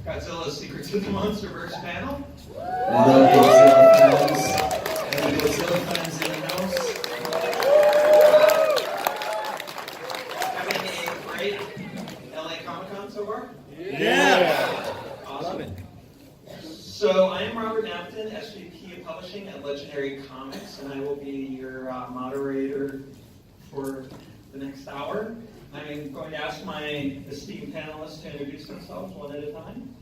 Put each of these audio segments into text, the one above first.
Godzilla Secrets of the MonsterVerse panel. Hello, Godzilla fans. Any Godzilla fans in the house? Having a great LA Comic-Con so far? Yeah! Awesome. So I am Robert Napton, SVP of Publishing at Legendary Comics, and I will be your moderator for the next hour. I'm going to ask my esteemed panelists to introduce themselves one at a time.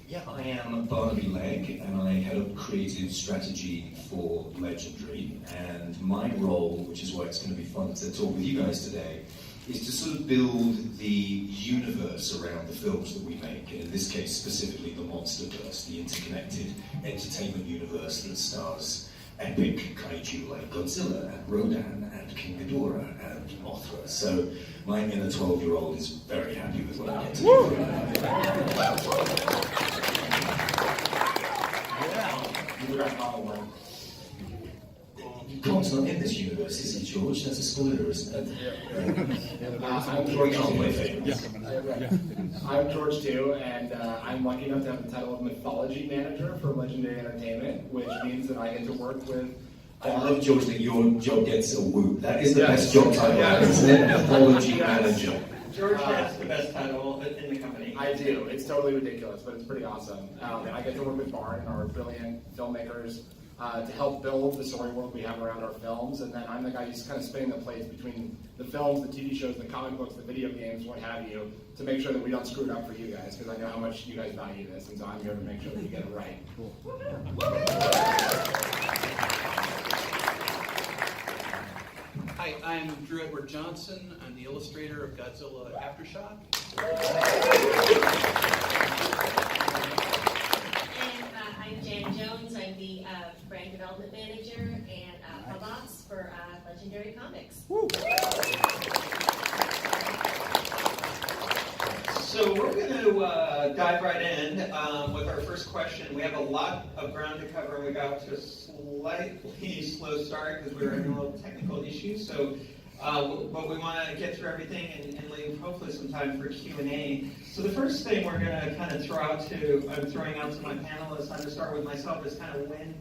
Yeah, I am Barnaby Legg, and I head up creative strategy for Legendary. And my role, which is why it's going to be fun to talk with you guys today, is to sort of build the universe around the films that we make, and in this case specifically the MonsterVerse, the interconnected entertainment universe that stars epic kaiju like Godzilla and Rodan and King Ghidorah and Mothra. So my inner 12-year-old is very happy with what I get to do. Kong's not in this universe, is he, George? That's a spoiler, isn't it? I'm George too, and I'm lucky enough to have the title of Mythology Manager for Legendary Entertainment, which means that I get to work with... I love, George, that your job gets a whoop. That is the best job title, isn't it? Mythology Manager. George has the best title in the company. I do. It's totally ridiculous, but it's pretty awesome. I get to work with Barn and our brilliant filmmakers to help build the story world we have around our films, and then I'm the guy who's kind of spinning the plates between the films, the TV shows, the comic books, the video games, what have you, to make sure that we don't screw it up for you guys, because I know how much you guys value this, and so I'm here to make sure that we get it right. Cool. Hi, I'm Drew Edward Johnson. I'm the illustrator of Godzilla Aftershock. I'm Jan Jones. I'm the brand development manager and pub ops for Legendary Comics. So we're going to dive right in with our first question. We have a lot of ground to cover, and we got to a slightly slow start because we were having a little technical issues. So, but we want to get through everything and leave hopefully some time for Q&A. So the first thing we're going to kind of I'm throwing out to my panelists, I'm going to start with myself, is kind of when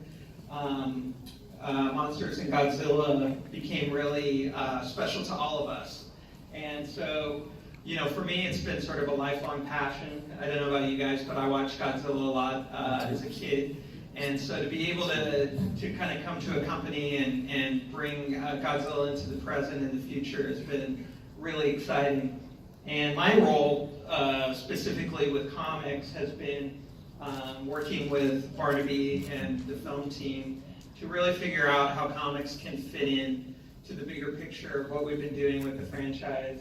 Monsters and Godzilla became really special to all of us. And so, you know, for me, it's been sort of a lifelong passion. I don't know about you guys, but I watched Godzilla a lot as a kid. And so to be able to kind of come to a company and bring Godzilla into the present and the future has been really exciting. And my role, specifically with comics, has been working with Barnaby and the film team to really figure out how comics can fit in to the bigger picture of what we've been doing with the franchise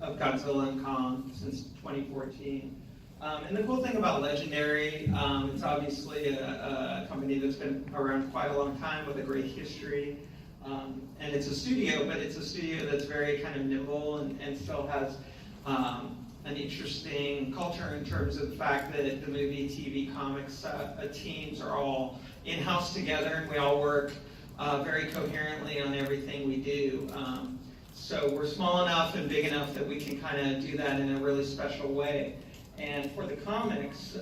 of Godzilla and Kong since 2014. And the cool thing about Legendary, it's obviously a company that's been around quite a long time with a great history. And it's a studio, but it's a studio that's very kind of nimble and still has an interesting culture in terms of the fact that the movie, TV, comics teams are all in-house together, and we all work very coherently on everything we do. So we're small enough and big enough that we can kind of do that in a really special way. And for the comics,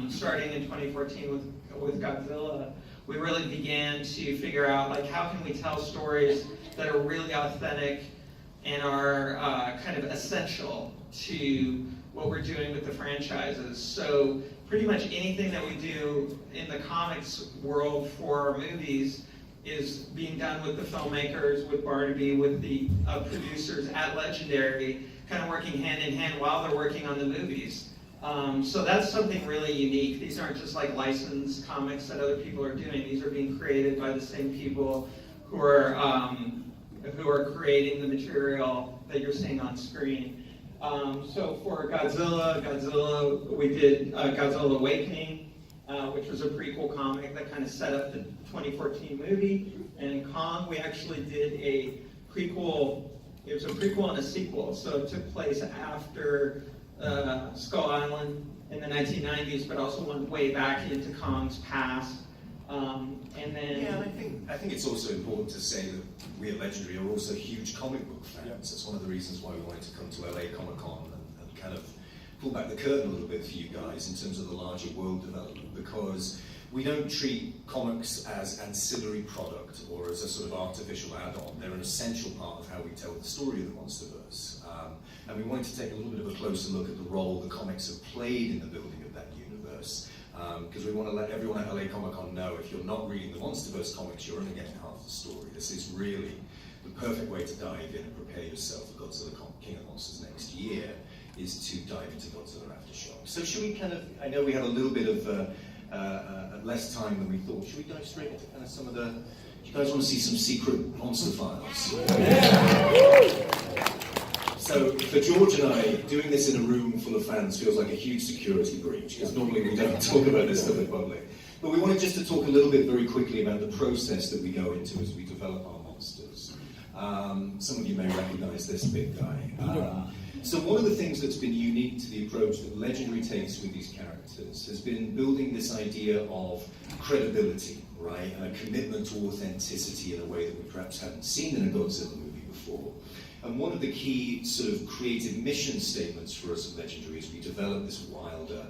starting in 2014 with Godzilla, we really began to figure out, like, how can we tell stories that are really authentic and are kind of essential to what we're doing with the franchises. So pretty much anything that we do in the comics world for our movies is being done with the filmmakers, with Barnaby, with the producers at Legendary, kind of working hand in hand while they're working on the movies. So that's something really unique. These aren't just like licensed comics that other people are doing. These are being created by the same people who are creating the material that you're seeing on screen. So for Godzilla, we did Godzilla Awakening, which was a prequel comic that kind of set up the 2014 movie. And Kong, we actually did a prequel. It was a prequel and a sequel, so it took place after Skull Island in the 1990s, but also went way back into Kong's past. And then, yeah, and I think it's also important to say that we at Legendary are also huge comic book fans. That's one of the reasons why we wanted to come to LA Comic Con and kind of pull back the curtain a little bit for you guys in terms of the larger world development, because we don't treat comics as ancillary product or as a sort of artificial add-on. They're an essential part of how we tell the story of the MonsterVerse. And we wanted to take a little bit of a closer look at the role the comics have played in the building of that universe, because we want to let everyone at LA Comic Con know if you're not reading the MonsterVerse comics, you're only getting half the story. This is really the perfect way to dive in and prepare yourself for Godzilla King of Monsters next year, is to dive into Godzilla Aftershock. So should we kind of, I know we have a little bit of less time than we thought, should we dive straight into kind of some of the, do you guys want to see some secret monster files? Yeah. So for George and I, doing this in a room full of fans feels like a huge security breach, because normally we don't talk about this stuff in public. But we wanted just to talk a little bit very quickly about the process that we go into as we develop our monsters. Some of you may recognize this big guy. So one of the things that's been unique to the approach that Legendary takes with these characters has been building this idea of credibility, right? And a commitment to authenticity in a way that we perhaps haven't seen in a Godzilla movie before. And one of the key sort of creative mission statements for us at Legendary as we develop this wilder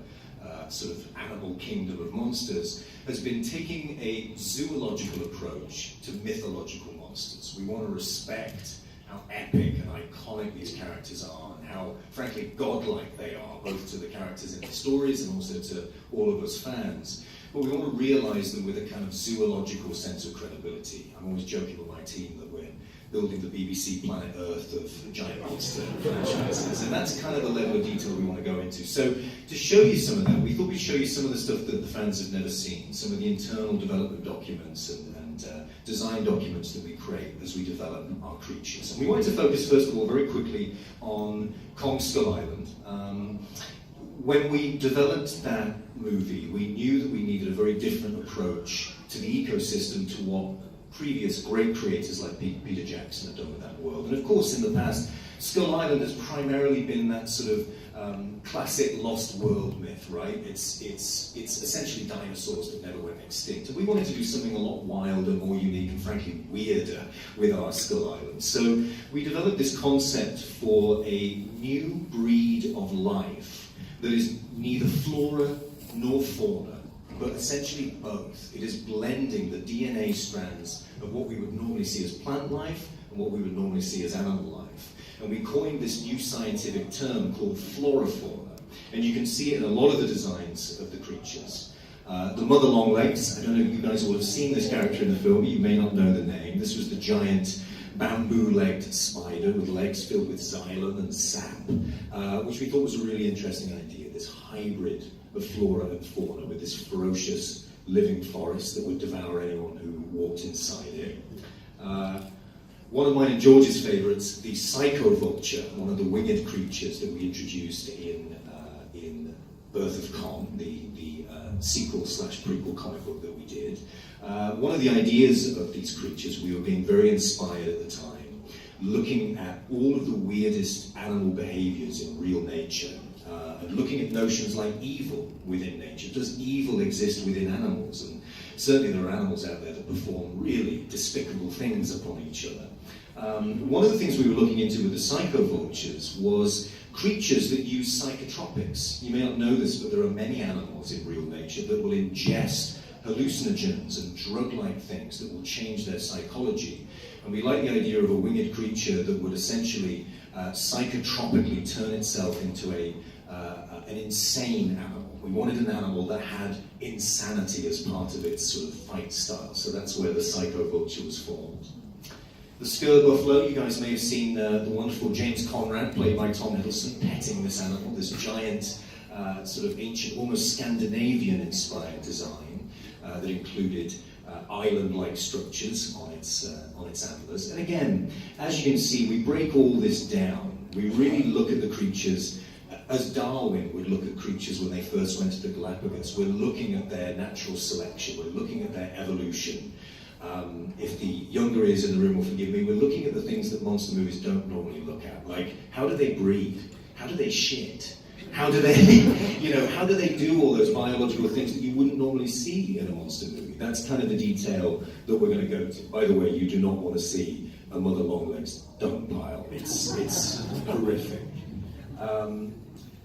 sort of animal kingdom of monsters has been taking a zoological approach to mythological monsters. We want to respect how epic and iconic these characters are, and how, frankly, godlike they are, both to the characters in the stories and also to all of us fans. But we want to realize them with a kind of zoological sense of credibility. I'm always joking with my team that we're building the BBC Planet Earth of giant monster franchises, and that's kind of the level of detail we want to go into. So to show you some of that, we thought we'd show you some of the stuff that the fans have never seen, some of the internal development documents and design documents that we create as we develop our creatures. And we wanted to focus, first of all, very quickly on Kong Skull Island. When we developed that movie, we knew that we needed a very different approach to the ecosystem to what previous great creators like Peter Jackson have done with that world. And of course, in the past, Skull Island has primarily been that sort of classic lost world myth, right? It's essentially dinosaurs that never went extinct. And we wanted to do something a lot wilder, more unique, and frankly weirder with our Skull Island. So we developed this concept for a new breed of life that is neither flora nor fauna, but essentially both. It is blending the DNA strands of what we would normally see as plant life and what we would normally see as animal life. And we coined this new scientific term called flora-fauna. And you can see it in a lot of the designs of the creatures. The mother longlegs, I don't know if you guys will have seen this character in the film, you may not know the name. This was the giant bamboo-legged spider with legs filled with xylem and sap, which we thought was a really interesting idea, this hybrid of flora and fauna with this ferocious living forest that would devour anyone who walked inside it. One of mine and George's favourites, the psycho vulture, one of the winged creatures that we introduced in Birth of Kong, the sequel/prequel comic book that we did. One of the ideas of these creatures, we were being very inspired at the time, looking at all of the weirdest animal behaviours in real nature, and looking at notions like evil within nature. Does evil exist within animals? And certainly there are animals out there that perform really despicable things upon each other. One of the things we were looking into with the psycho-vultures was creatures that use psychotropics. You may not know this, but there are many animals in real nature that will ingest hallucinogens and drug-like things that will change their psychology. And we like the idea of a winged creature that would essentially psychotropically turn itself into an insane animal. We wanted an animal that had insanity as part of its sort of fight style, so that's where the psycho-vulture was formed. The Skir Buffalo, you guys may have seen the wonderful James Conrad, played by Tom Hiddleston, petting this animal, this giant, sort of ancient, almost Scandinavian-inspired design that included island-like structures on its antlers. And again, as you can see, we break all this down. We really look at the creatures as Darwin would look at creatures when they first went to the Galapagos. We're looking at their natural selection. We're looking at their evolution. If the younger ears in the room will forgive me, we're looking at the things that monster movies don't normally look at, like how do they breathe? How do they shit? How do they, how do they do all those biological things that you wouldn't normally see in a monster movie? That's kind of the detail that we're going to go to. By the way, you do not want to see a mother longlegs dung pile. It's horrific.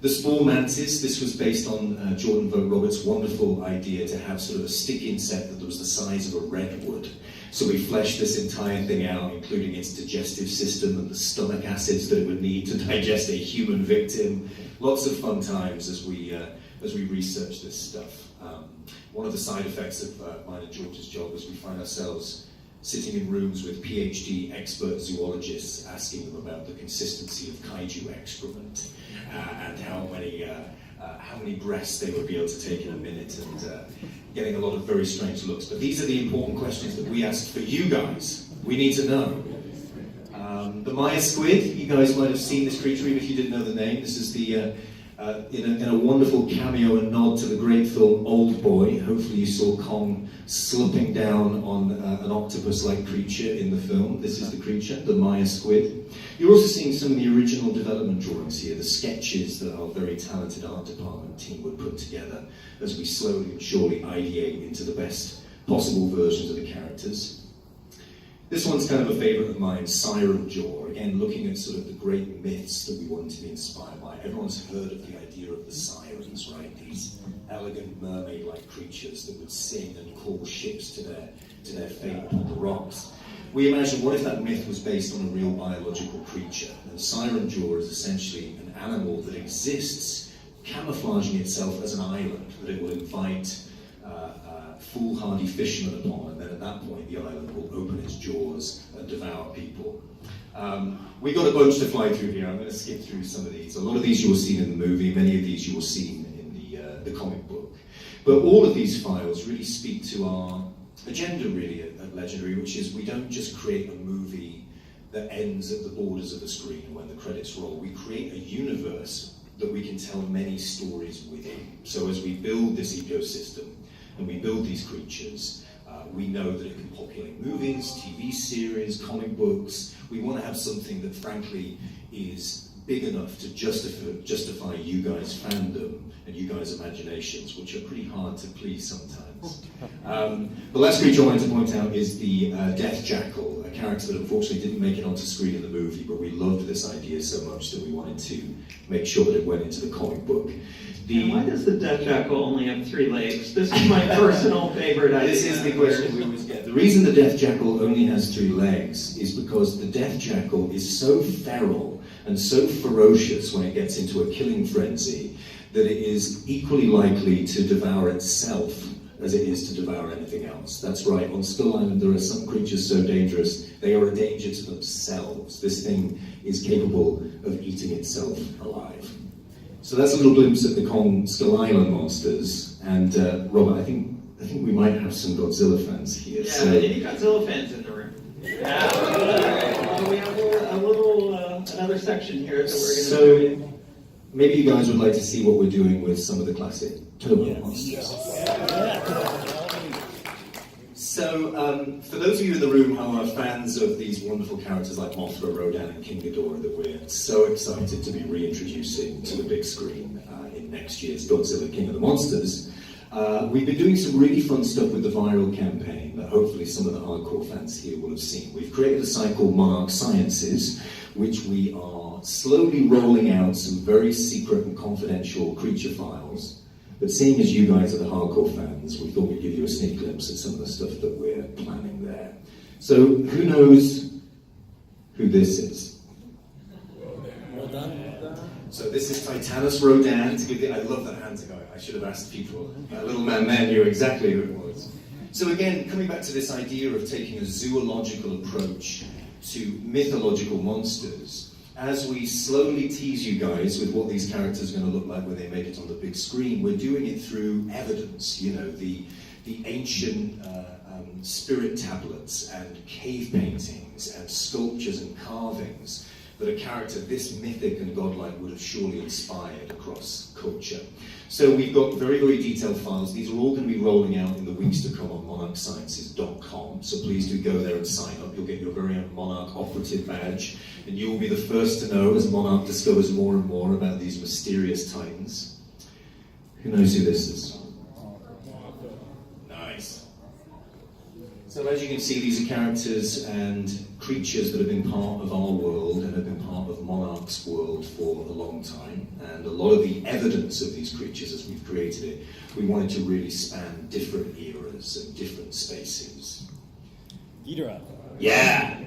The small mantis, this was based on Jordan Vogt Roberts' wonderful idea to have sort of a stick insect that was the size of a redwood. So we fleshed this entire thing out, including its digestive system and the stomach acids that it would need to digest a human victim. Lots of fun times as we research this stuff. One of the side effects of mine and George's job is we find ourselves sitting in rooms with PhD expert zoologists asking them about the consistency of kaiju excrement and how many breaths they would be able to take in a minute, and getting a lot of very strange looks. But these are the important questions that we ask for you guys. We need to know. The Maya squid, you guys might have seen this creature even if you didn't know the name. This is the in a wonderful cameo and nod to the great film Old Boy. Hopefully you saw Kong slumping down on an octopus-like creature in the film. This is the creature, the Maya squid. You're also seeing some of the original development drawings here, the sketches that our very talented art department team would put together as we slowly and surely ideate into the best possible versions of the characters. This one's kind of a favourite of mine, Siren Jaw. Again, looking at sort of the great myths that we wanted to be inspired by. Everyone's heard of the idea of the sirens, right? These elegant mermaid-like creatures that would sing and call ships to their fate upon the rocks. We imagined, what if that myth was based on a real biological creature? And Siren Jaw is essentially an animal that exists, camouflaging itself as an island, that it will invite foolhardy fishermen upon, and then at that point the island will open its jaws and devour people. We've got a bunch to fly through here. I'm going to skip through some of these. A lot of these you will see in the movie, many of these you will see in the comic book. But all of these files really speak to our agenda really at Legendary, which is we don't just create a movie that ends at the borders of the screen when the credits roll. We create a universe that we can tell many stories within. So as we build this ecosystem, and we build these creatures, we know that it can populate movies, TV series, comic books. We want to have something that frankly is big enough to justify you guys' fandom and you guys' imaginations, which are pretty hard to please sometimes. The last creature I wanted to point out is the Death Jackal, a character that unfortunately didn't make it onto screen in the movie, but we loved this idea so much that we wanted to make sure that it went into the comic book. And why does the Death Jackal only have 3 legs? This is my personal favorite idea. This is the question we always get. The reason the Death Jackal only has 3 legs is because the Death Jackal is so feral and so ferocious when it gets into a killing frenzy that it is equally likely to devour itself as it is to devour anything else. That's right, on Skull Island there are some creatures so dangerous, they are a danger to themselves. This thing is capable of eating itself alive. So that's a little glimpse at the Kong Skull Island monsters, and Robert, I think we might have some Godzilla fans here. Yeah, so. any Godzilla fans in the room? Yeah. We have another section here that we're going to do. Maybe you guys would like to see what we're doing with some of the classic Toho monsters. So, for those of you in the room who are fans of these wonderful characters like Mothra, Rodan, and King Ghidorah that we're so excited to be reintroducing to the big screen in next year's Godzilla King of the Monsters, we've been doing some really fun stuff with the viral campaign that hopefully some of the hardcore fans here will have seen. We've created a site called Monarch Sciences, which we are slowly rolling out some very secret and confidential creature files. But seeing as you guys are the hardcore fans, we thought we'd give you a sneak glimpse at some of the stuff that we're planning there. So, who knows who this is? Rodan. So this is Titanus Rodan. I love that hand going. I should have asked people. That little man there knew exactly who it was. So again, coming back to this idea of taking a zoological approach to mythological monsters, as we slowly tease you guys with what these characters are going to look like when they make it on the big screen, we're doing it through evidence, you know, the ancient spirit tablets and cave paintings and sculptures and carvings that a character this mythic and godlike would have surely inspired across culture. So we've got very, very detailed files. These are all going to be rolling out in the weeks to come on monarchsciences.com. So please do go there and sign up. You'll get your very own Monarch operative badge, and you will be the first to know as Monarch discovers more and more about these mysterious titans. Who knows who this is? Nice. So as you can see, these are characters and creatures that have been part of our world and have been part of Monarch's world for a long time. And a lot of the evidence of these creatures as we've created it, we wanted to really span different eras and different spaces. Ghidorah. Yeah!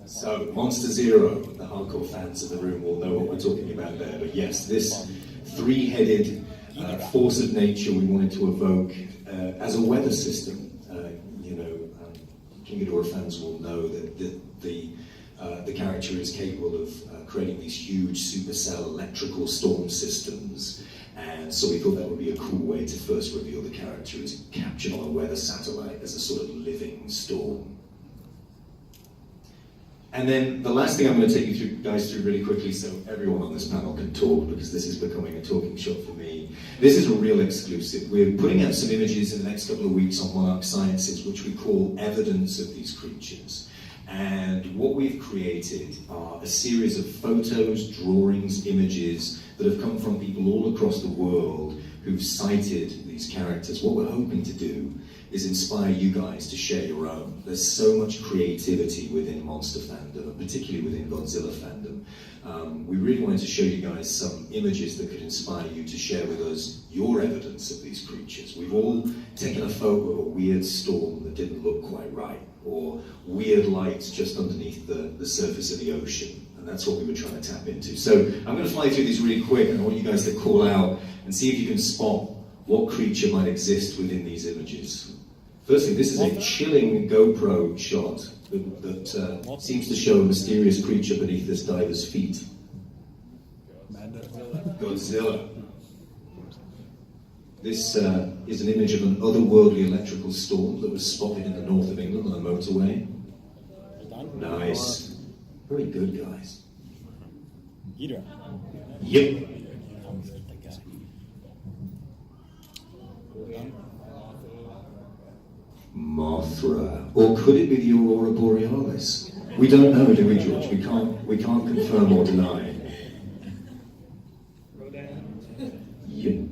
So, Monster Zero, the hardcore fans of the room will know what we're talking about there. But yes, this three-headed force of nature we wanted to evoke as a weather system. King Ghidorah fans will know that the character is capable of creating these huge supercell electrical storm systems. And so we thought that would be a cool way to first reveal the character as captured on a weather satellite as a sort of living storm. And then the last thing I'm going to take you guys through really quickly so everyone on this panel can talk, because this is becoming a talking shop for me. This is a real exclusive. We're putting out some images in the next couple of weeks on Monarch Sciences, which we call evidence of these creatures. And what we've created are a series of photos, drawings, images that have come from people all across the world who've cited these characters. What we're hoping to do is inspire you guys to share your own. There's so much creativity within monster fandom, and particularly within Godzilla fandom. We really wanted to show you guys some images that could inspire you to share with us your evidence of these creatures. We've all taken a photo of a weird storm that didn't look quite right, or weird lights just underneath the surface of the ocean, and that's what we were trying to tap into. So I'm going to fly through these really quick, and I want you guys to call out and see if you can spot what creature might exist within these images. Firstly, this is a chilling GoPro shot that seems to show a mysterious creature beneath this diver's feet. Godzilla. This is an image of an otherworldly electrical storm that was spotted in the north of England on a motorway. Nice. Very good, guys. Ghidorah. Yep. Mothra. Or could it be the Aurora Borealis? We don't know, do we, George? We can't confirm or deny. Yep.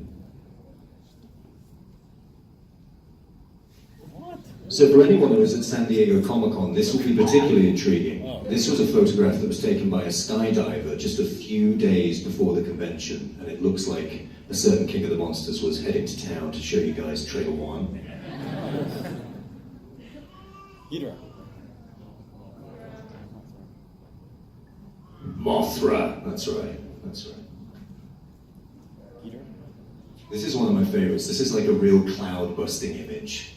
So for anyone who was at San Diego Comic-Con, this will be particularly intriguing. This was a photograph that was taken by a skydiver just a few days before the convention, and it looks like a certain King of the Monsters was heading to town to show you guys trailer one. Ghidorah. Mothra. That's right. That's right. Ghidorah. This is one of my favorites. This is like a real cloud-busting image.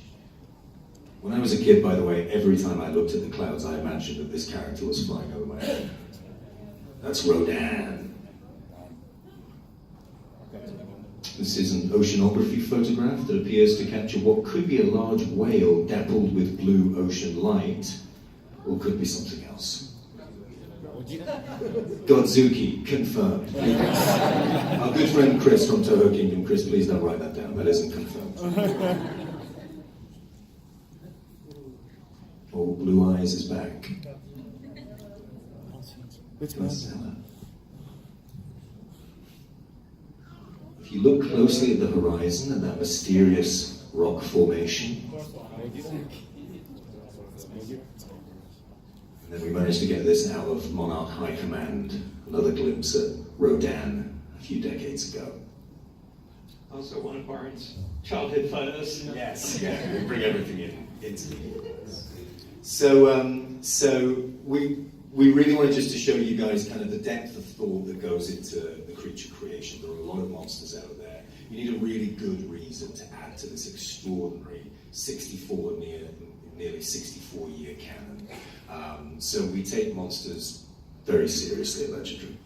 When I was a kid, by the way, every time I looked at the clouds, I imagined that this character was flying over my head. That's Rodan. This is an oceanography photograph that appears to capture what could be a large whale dappled with blue ocean light, or could be something else. Godzuki, confirmed. Our good friend Chris from Toho Kingdom. Chris, please don't write that down. That isn't confirmed. Oh, Blue Eyes is back. Godzilla. If you look closely at the horizon, at that mysterious rock formation, and then we managed to get this out of Monarch High Command, another glimpse at Rodan a few decades ago. Also one of Barnes' childhood photos. Yes, yeah, we bring everything into the So we really wanted just to show you guys kind of the depth of thought that goes into the creature creation. There are a lot of monsters out there. You need a really good reason to add to this extraordinary nearly 64-year canon. So we take monsters very seriously at Legendary.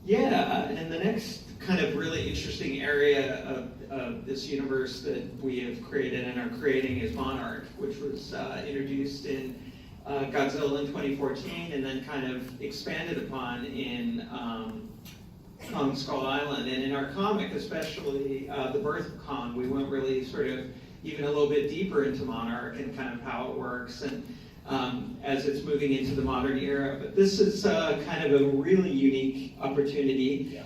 Yeah, and the next kind of really interesting area of this universe that we have created and are creating is Monarch, which was introduced in Godzilla in 2014 and then kind of expanded upon in Kong Skull Island. And in our comic, especially The Birth of Kong, we went really sort of even a little bit deeper into Monarch and kind of how it works and as it's moving into the modern era. But this is kind of a really unique opportunity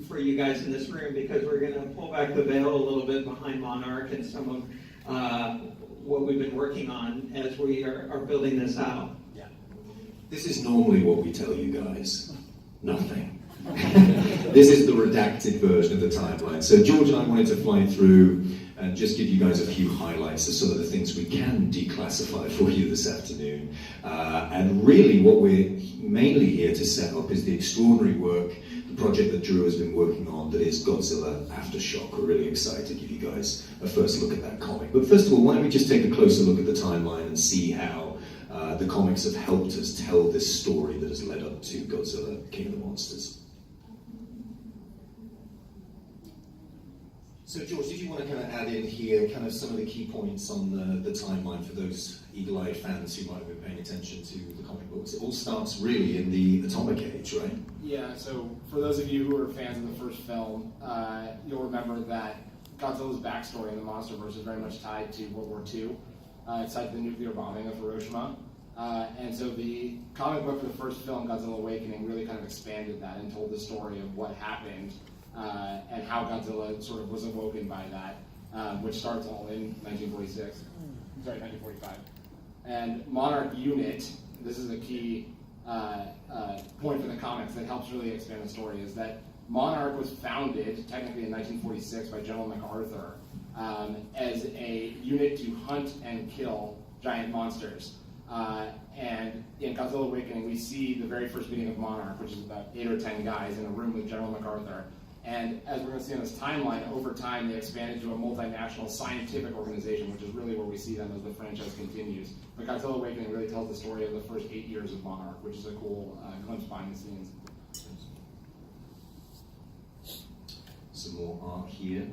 for you guys in this room, because we're going to pull back the veil a little bit behind Monarch and some what we've been working on as we are building this out. This is normally what we tell you guys. Nothing. This is the redacted version of the timeline. So George and I wanted to fly through and just give you guys a few highlights of some of the things we can declassify for you this afternoon. And really what we're mainly here to set up is the extraordinary work, the project that Drew has been working on, that is Godzilla Aftershock. We're really excited to give you guys a first look at that comic. But first of all, why don't we just take a closer look at the timeline and see how the comics have helped us tell this story that has led up to Godzilla, King of the Monsters. So George, did you want to kind of add in here kind of some of the key points on the timeline for those eagle-eyed fans who might have been paying attention to the comic books? It all starts really in the Atomic Age, right? Yeah, so for those of you who are fans of the first film, you'll remember that Godzilla's backstory in the MonsterVerse is very much tied to World War II. It's tied to the nuclear bombing of Hiroshima. And so the comic book for the first film, Godzilla Awakening, really kind of expanded that and told the story of what happened and how Godzilla sort of was awoken by that, which starts all in 1945. And Monarch Unit, this is a key point for the comics that helps really expand the story, is that Monarch was founded technically in 1946 by General MacArthur as a unit to hunt and kill giant monsters. And in Godzilla Awakening, we see the very first meeting of Monarch, which is about 8 or 10 guys in a room with General MacArthur. And as we're going to see on this timeline, over time they expanded to a multinational scientific organization, which is really where we see them as the franchise continues. But Godzilla Awakening really tells the story of the first 8 years of Monarch, which is a cool glimpse behind the scenes. Some more art here.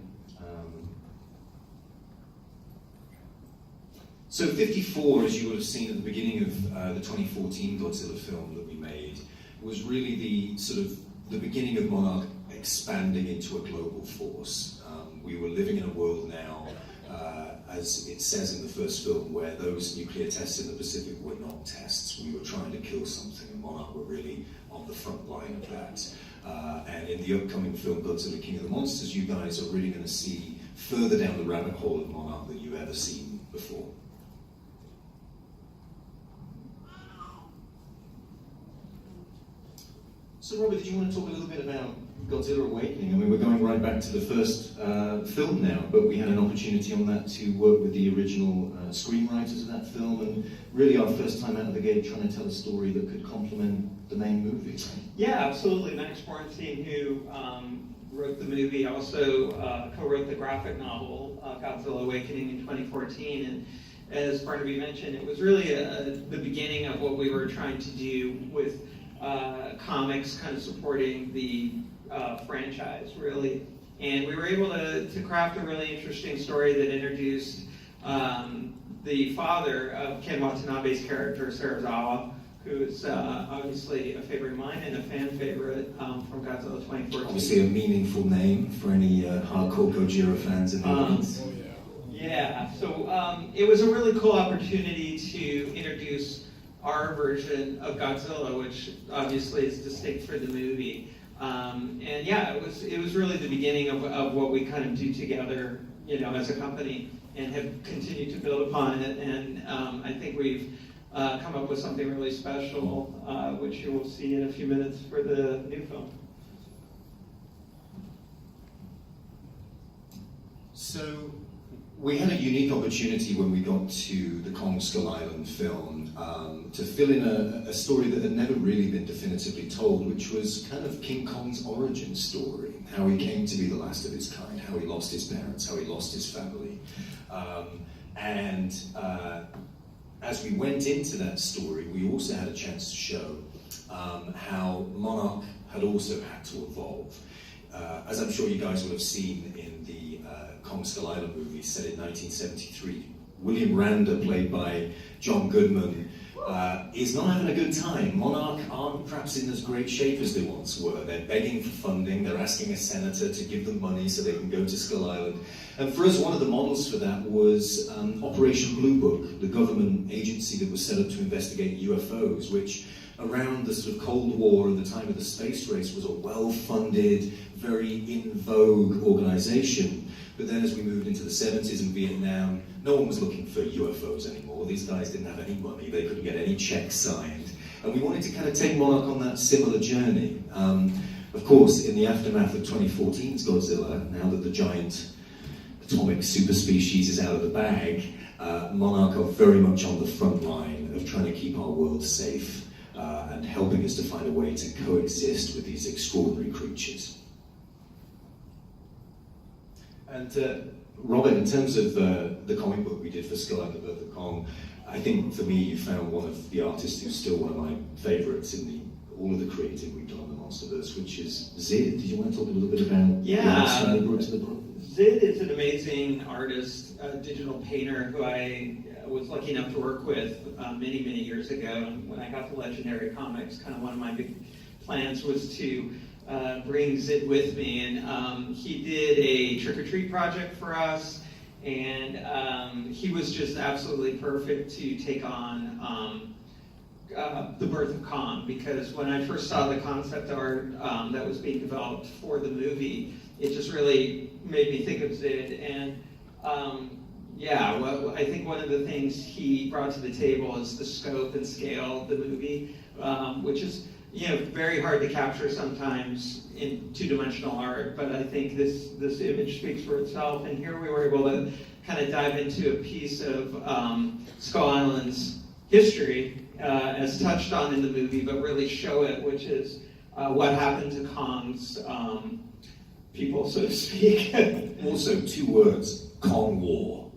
So 54, as you would have seen at the beginning of the 2014 Godzilla film that we made, was really the sort of the beginning of Monarch expanding into a global force. We were living in a world now, as it says in the first film, where those nuclear tests in the Pacific were not tests. We were trying to kill something, and Monarch were really on the front line of that. And in the upcoming film, Godzilla, King of the Monsters, you guys are really going to see further down the rabbit hole of Monarch than you've ever seen before. So Robert, did you want to talk a little bit about Godzilla Awakening? I mean, we're going right back to the first film now, but we had an opportunity on that to work with the original screenwriters of that film, and really our first time out of the gate trying to tell a story that could complement the main movie, right? Yeah, absolutely. Max Bornstein, who wrote the movie, also co-wrote the graphic novel, Godzilla Awakening, in 2014, and as Barnaby mentioned, it was really the beginning of what we were trying to do with comics, kind of supporting the franchise, really. And we were able to craft a really interesting story that introduced the father of Ken Watanabe's character, Serizawa, who is obviously a favorite of mine and a fan favorite from Godzilla 2014. Obviously a meaningful name for any hardcore Gojira fans in the audience. Yeah, so it was a really cool opportunity to introduce our version of Godzilla, which obviously is distinct for the movie. And yeah, it was really the beginning of what we kind of do together, you know, as a company, and have continued to build upon it. And I think we've come up with something really special, which you will see in a few minutes for the new film. So we had a unique opportunity when we got to the Kong Skull Island film to fill in a story that had never really been definitively told, which was kind of King Kong's origin story, how he came to be the last of his kind, how he lost his parents, how he lost his family. As we went into that story, we also had a chance to show how Monarch had also had to evolve. As I'm sure you guys will have seen in the Kong Skull Island movie set in 1973, William Randa, played by John Goodman, is not having a good time. Monarch aren't perhaps in as great shape as they once were. They're begging for funding, they're asking a senator to give them money so they can go to Skull Island. And for us, one of the models for that was Operation Blue Book, the government agency that was set up to investigate UFOs, which around the sort of Cold War and the time of the space race was a well-funded, very in vogue organization But then as we moved into the 70s in Vietnam, no one was looking for UFOs anymore. These guys didn't have any money, they couldn't get any checks signed. And we wanted to kind of take Monarch on that similar journey. Of course, in the aftermath of 2014's Godzilla, now that the giant atomic superspecies is out of the bag, Monarch are very much on the front line of trying to keep our world safe and helping us to find a way to coexist with these extraordinary creatures. And Robin, in terms of the comic book we did for Skull and the Birth of Kong, I think for me you found one of the artists who's still one of my favourites in all of the creative we've done on the MonsterVerse, which is Zid. Did you want to talk a little bit about what you brought to the book? Zid is an amazing artist, digital painter who I was lucky enough to work with many, many years ago. When I got to Legendary Comics, kind of one of my big plans was to bring Zid with me. And he did a trick-or-treat project for us, and he was just absolutely perfect to take on the birth of Kong, because when I first saw the concept art that was being developed for the movie, it just really made me think of Zid. And I think one of the things he brought to the table is the scope and scale of the movie, which is very hard to capture sometimes in two-dimensional art, but I think this image speaks for itself. And here we were able to kind of dive into a piece of Skull Island's history, as touched on in the movie, but really show it, which is what happened to Kong's people, so to speak. Also, 2 words, Kong War.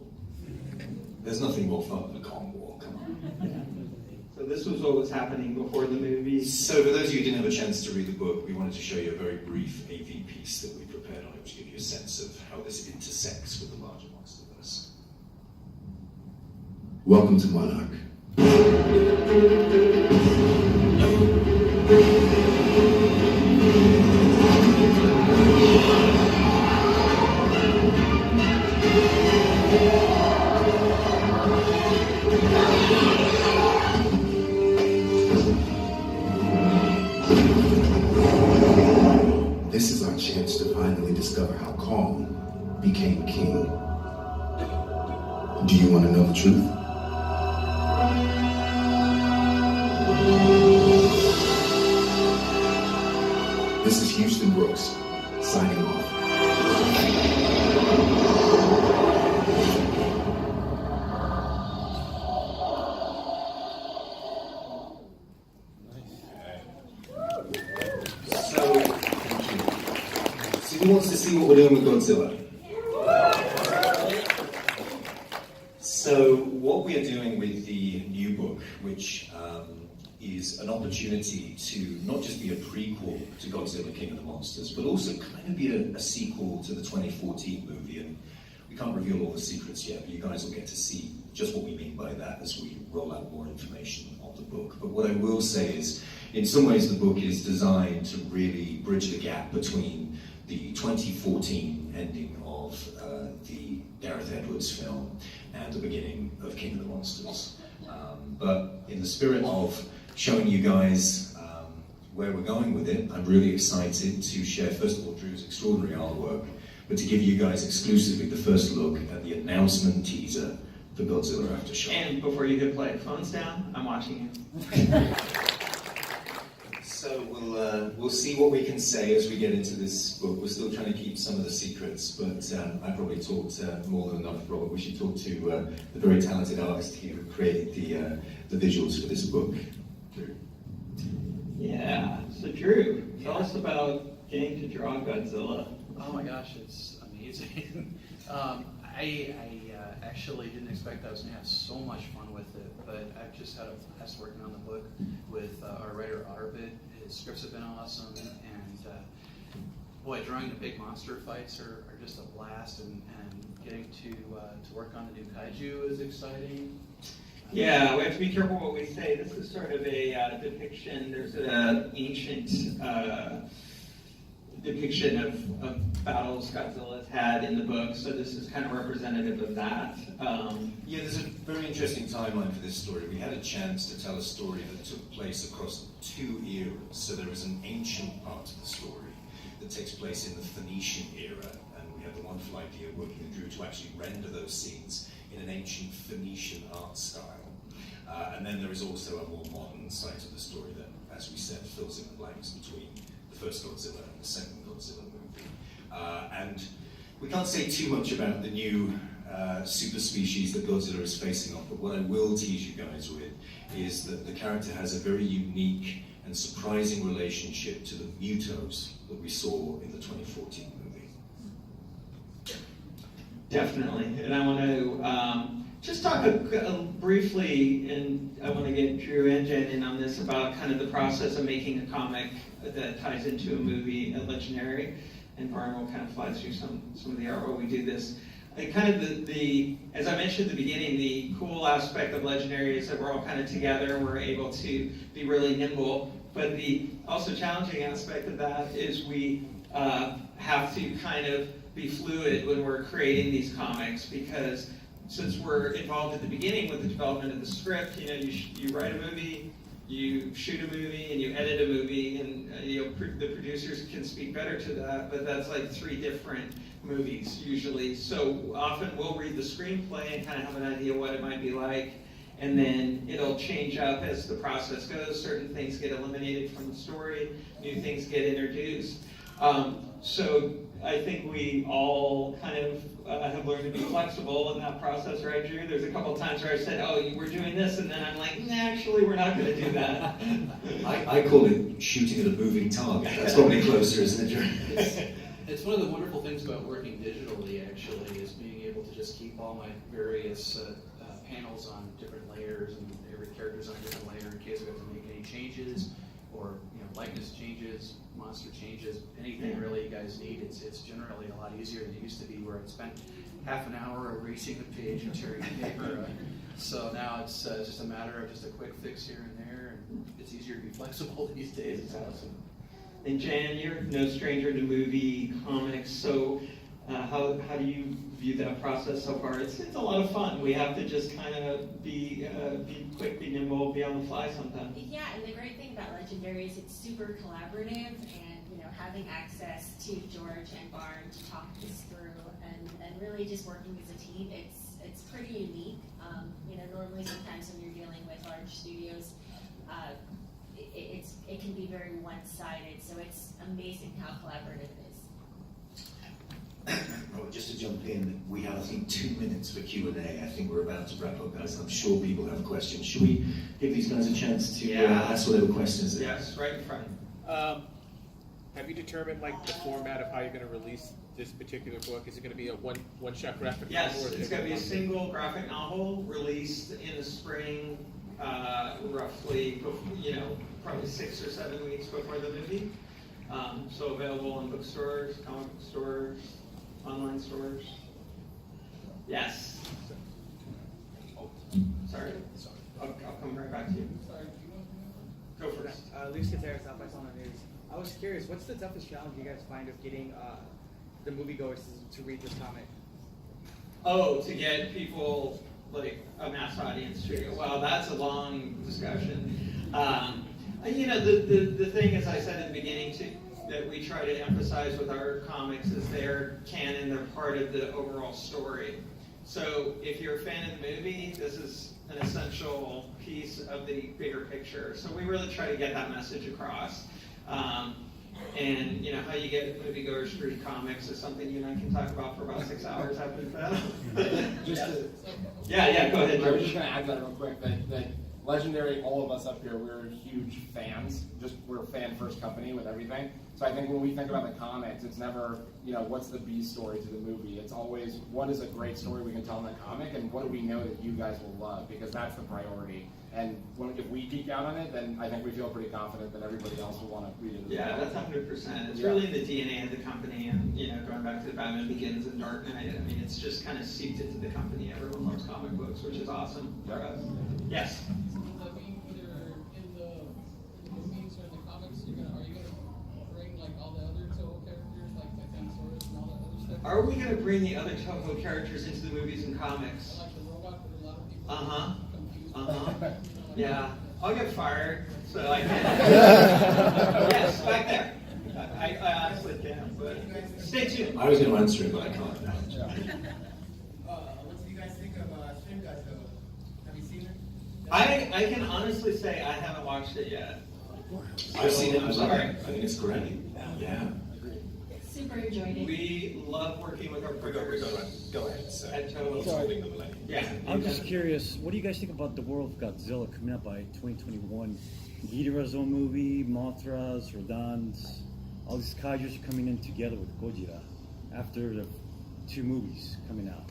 There's nothing more fun than a Kong War, come on. So this was what was happening before the movie. So for those of you who didn't have a chance to read the book, we wanted to show you a very brief AV piece that we prepared on it, which give you a sense of how this intersects with the larger MonsterVerse. Welcome to Monarch. This is our chance to finally discover how Kong became king. Do you want to know the truth? This is Houston Brooks, signing off. So who wants to see what we're doing with Godzilla? So what we are doing with the new book, which is an opportunity to not just be a prequel to Godzilla King of the Monsters, but also kind of be a sequel to the 2014 movie. And we can't reveal all the secrets yet, but you guys will get to see just what we mean by that as we roll out more information on the book. But what I will say is, in some ways the book is designed to really bridge the gap between the 2014 ending of the Gareth Edwards film and the beginning of King of the Monsters. But in the spirit of showing you guys where we're going with it, I'm really excited to share, first of all, Drew's extraordinary artwork, but to give you guys exclusively the first look at the announcement teaser for Godzilla Aftershock. And before you hit play, phones down, I'm watching you. So we'll see what we can say as we get into this book. We're still trying to keep some of the secrets, but I probably talked more than enough, Robert. We should talk to the very talented artist who created the visuals for this book. Drew. Yeah, so Drew, tell us about getting to draw Godzilla. Oh my gosh, it's amazing. I actually didn't expect I was going to have so much fun with it, but I've just had a blast working on the book with our writer Arvid. His scripts have been awesome, and boy, drawing the big monster fights are just a blast, and getting to work on the new kaiju is exciting. Yeah, we have to be careful what we say. This is sort of a depiction. There's an ancient depiction of battles Godzilla's had in the book, so this is kind of representative of that. Yeah, there's a very interesting timeline for this story. We had a chance to tell a story that took place across 2 eras. So there is an ancient part of the story that takes place in the Phoenician era, and we have the one flying idea, working with Drew, to actually render those scenes in an ancient Phoenician art style. And then there is also a more modern side of the story that, as we said, fills in the blanks between the first Godzilla and the second Godzilla movie. And we can't say too much about the new super species that Godzilla is facing off, but what I will tease you guys with is that the character has a very unique and surprising relationship to the Mutos that we saw in the 2014 movie. Definitely, and I want to just talk briefly, and I want to get Drew and Jen in on this, about kind of the process of making a comic that ties into a movie at Legendary, and Varn will kind of fly through some of the art while we do this. Kind of the as I mentioned at the beginning, the cool aspect of Legendary is that we're all kind of together and we're able to be really nimble, but the also challenging aspect of that is we have to kind of be fluid when we're creating these comics, because since we're involved at the beginning with the development of the script, you know, you write a movie, you shoot a movie, and you edit a movie, and the producers can speak better to that, but that's like 3 different movies usually. So often we'll read the screenplay and kind of have an idea what it might be like, and then it'll change up as the process goes. Certain things get eliminated from the story, new things get introduced. So I think we all kind of have learned to be flexible in that process, right, Drew? There's a couple of times where I said, oh, we're doing this, and then I'm like, nah, actually, we're not going to do that. I call it shooting at a moving target. That's probably closer, isn't it, Drew? It's one of the wonderful things about working digitally, actually, is being able to just keep all my various panels on different layers, and every character's on a different layer in case I have to make any changes, or likeness changes, monster changes, anything really you guys need. It's generally a lot easier than it used to be, where I'd spent half an hour erasing the page and tearing the paper. So now it's just a matter of just a quick fix here and there, and it's easier to be flexible these days. It's awesome. And Jan, you're no stranger to movie comics, so how do you view that process so far? It's a lot of fun. We have to just kind of be quick, be nimble, be on the fly sometimes. Yeah, and the great thing about Legendary is it's super collaborative, and having access to George and Varn to talk this through, and really just working as a team, it's pretty unique. Normally sometimes when you're dealing with large studios, it can be very one-sided, so it's amazing how collaborative it is. Well, just to jump in, we have, I think, 2 minutes for Q&A. I think we're about to wrap up, guys. I'm sure people have questions. Should we give these guys a chance to ask whatever questions they have? Yes, right in front. Have you determined the format of how you're going to release this particular book? Is it going to be a one-shot graphic novel? Yes, or it's going to be a single graphic novel released in the spring, roughly, probably 6 or 7 weeks before the movie. So available in bookstores, comic book stores, online stores. Yes. Sorry. I'll come right back to you. Go first. Luis Gutierrez, South by Southwest News. I was curious, what's the toughest challenge you guys find of getting the moviegoers to read this comic? Oh, to get people, like a mass audience to read it. Well, that's a long discussion. The thing, as I said in the beginning, that we try to emphasize with our comics is they're canon, they're part of the overall story. So if you're a fan of the movie, this is an essential piece of the bigger picture. So we really try to get that message across. And how you get moviegoers to read comics is something you and I can talk about for about 6 hours after the film. Yeah, go ahead, I was George. just going to add that real quick, that Legendary, all of us up here, we're huge fans. We're a fan-first company with everything. So I think when we think about the comics, it's never, what's the B story to the movie? It's always, what is a great story we can tell in the comic, and what do we know that you guys will love? Because that's the priority. And if we geek out on it, then I think we feel pretty confident that everybody else will want to read it as well. Yeah, that's 100%. It's really in the DNA of the company, and going back to Batman Begins and Dark Knight, I mean, it's just kind of seeped into the company. Everyone loves comic books, which is awesome for us. Yes. Will that be either in the movies or in the comics? Are you gonna bring all the other Toho characters, like Titanosaurus and all that other stuff? Are we going to bring the other Toho characters into the movies and comics? Like the robot, but a lot of people confused. Yeah, I'll get fired, so I can. Yes, back there. I honestly can, but stay tuned. I was going to answer it, but I can't now. What do you guys think of Shin Godzilla? Have you seen it? I can honestly say I haven't watched it yet. I've seen it. I'm sorry. I think it's great. Yeah. Super enjoyed it. We love working with our producers Go ahead. So, at Toho. Sorry. Yeah. I'm just curious, what do you guys think about the world of Godzilla coming out by 2021? Ghidorah's own movie, Mothra's, Rodan's, all these kaijus are coming in together with Godzilla after the 2 movies coming out.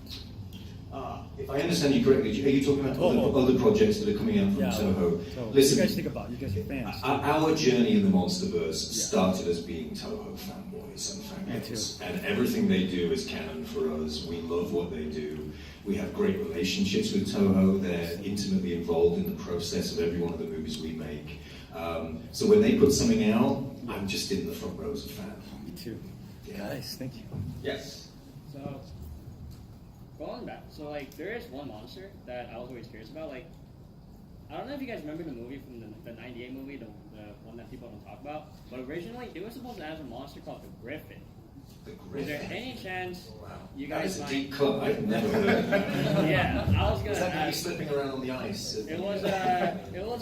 if I understand you correctly, are you talking about other projects that are coming out from Toho? So what do Listen, you guys think about? You guys are fans. our journey in the MonsterVerse started as being Toho fanboys and fangirls, and everything they do is canon for us. We love what they do. We have great relationships with Toho. They're intimately involved in the process of every one of the movies we make. So when they put something out, I'm just in the front row as a fan. Me too. Guys, thank you. Yes. So, going back, so like there is one monster that I was always curious about. Like, I don't know if you guys remember the movie from the '98 movie, the one that people don't talk about. But originally, it was supposed to have a monster called the Griffin. The Is there Griffin. any chance you That guys is a might? deep cut. I've never heard of it. Yeah, I was gonna Is that gonna be ask. slipping around on the ice? It was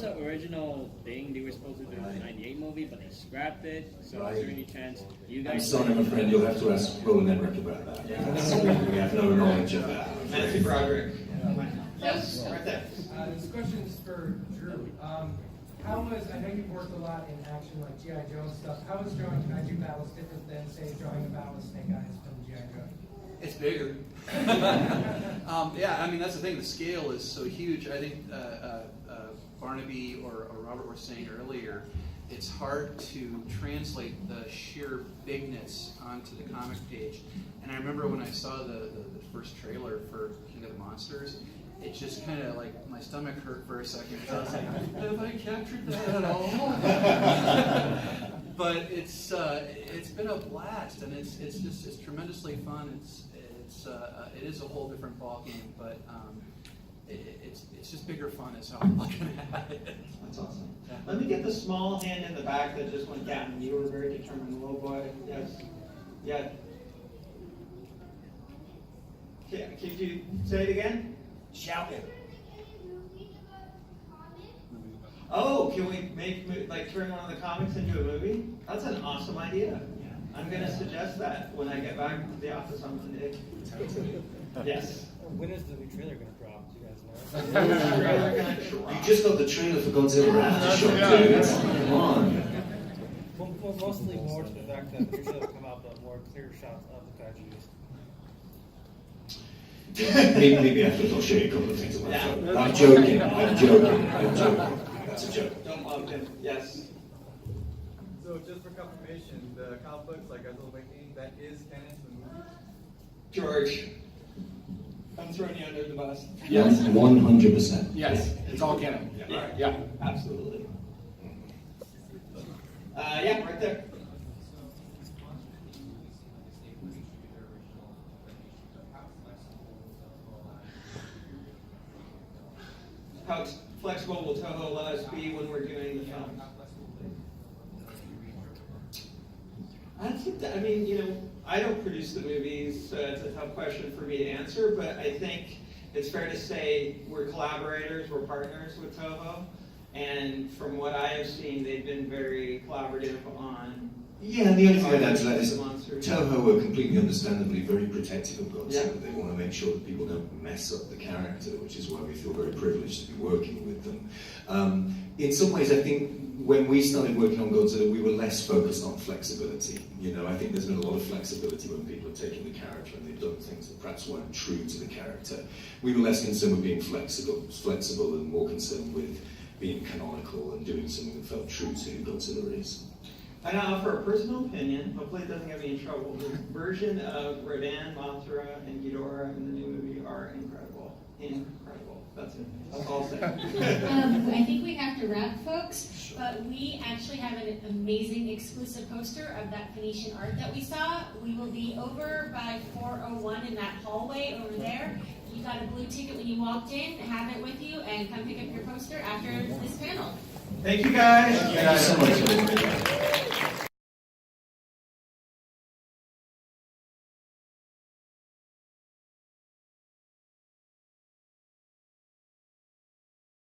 an original thing they were supposed to do in the '98 movie, but they scrapped it. So is there any chance you I'm guys? sorry, my friend, you'll have to ask Roland Emmerich about that. We have no knowledge of that. Nancy Broderick. Yes, right there. This question is for Drew. How was, I know you've worked a lot in action like G.I. Joe and stuff, how was drawing kaiju battles different than, say, drawing a battle with Snake Eyes from G.I. Joe? It's bigger. Yeah, I mean, that's the thing. The scale is so huge. I think Barnaby or Robert were saying earlier, it's hard to translate the sheer bigness onto the comic page. And I remember when I saw the first trailer for King of the Monsters, it just kind of like, my stomach hurt for a second. I was like, have I captured that at all? But it's been a blast, and it's tremendously fun. It is a whole different ball game, but it's just bigger fun is how I'm looking at it. That's awesome. Let me get the small hand in the back that just went down. You were very determined, little boy. Yes. Yeah. Could you say it again? Shout it. Oh, can we turn one of the comics into a movie? That's an awesome idea. I'm going to suggest that when I get back to the office on Monday. Yes. When is the new trailer going to drop? Do you guys know? You just got the trailer for Godzilla Aftershock, dude. Come on. Well, mostly more to the fact that the trailer will come out, but more clear shots of the kaijus. Maybe after I'll show you a couple of things on my phone. I'm joking. That's a joke. Don't love him. Yes. So just for confirmation, the comic books like Godzilla Awakening, that is canon to the movie? George, I'm throwing you under the bus. Yes, 100%. Yes, it's all canon. Yeah, absolutely. Yeah, right there. How flexible will Toho let us be when we're doing the film? I mean, I don't produce the movies, so it's a tough question for me to answer, but I think it's fair to say we're collaborators, we're partners with Toho, and from what I have seen, they've been very collaborative on... Yeah, and the only thing I'd add to that is Monsters. Toho are completely understandably very protective of Godzilla. Yeah. They want to make sure that people don't mess up the character, which is why we feel very privileged to be working with them. In some ways, I think when we started working on Godzilla, we were less focused on flexibility. I think there's been a lot of flexibility when people have taken the character and they've done things that perhaps weren't true to the character. We were less concerned with being flexible and more concerned with being canonical and doing something that felt true to who Godzilla is. And I'll offer a personal opinion, hopefully it doesn't get me in trouble. The version of Rodan, Mothra, and Ghidorah in the new movie are incredible. Incredible. That's it. That's all I'll say. I think we have to wrap, folks, but we actually have an amazing exclusive poster of that Phoenician art that we saw. We will be over by 401 in that hallway over there. You got a blue ticket when you walked in, have it with you, and come pick up your poster after this panel. Thank you guys. Thank you so much.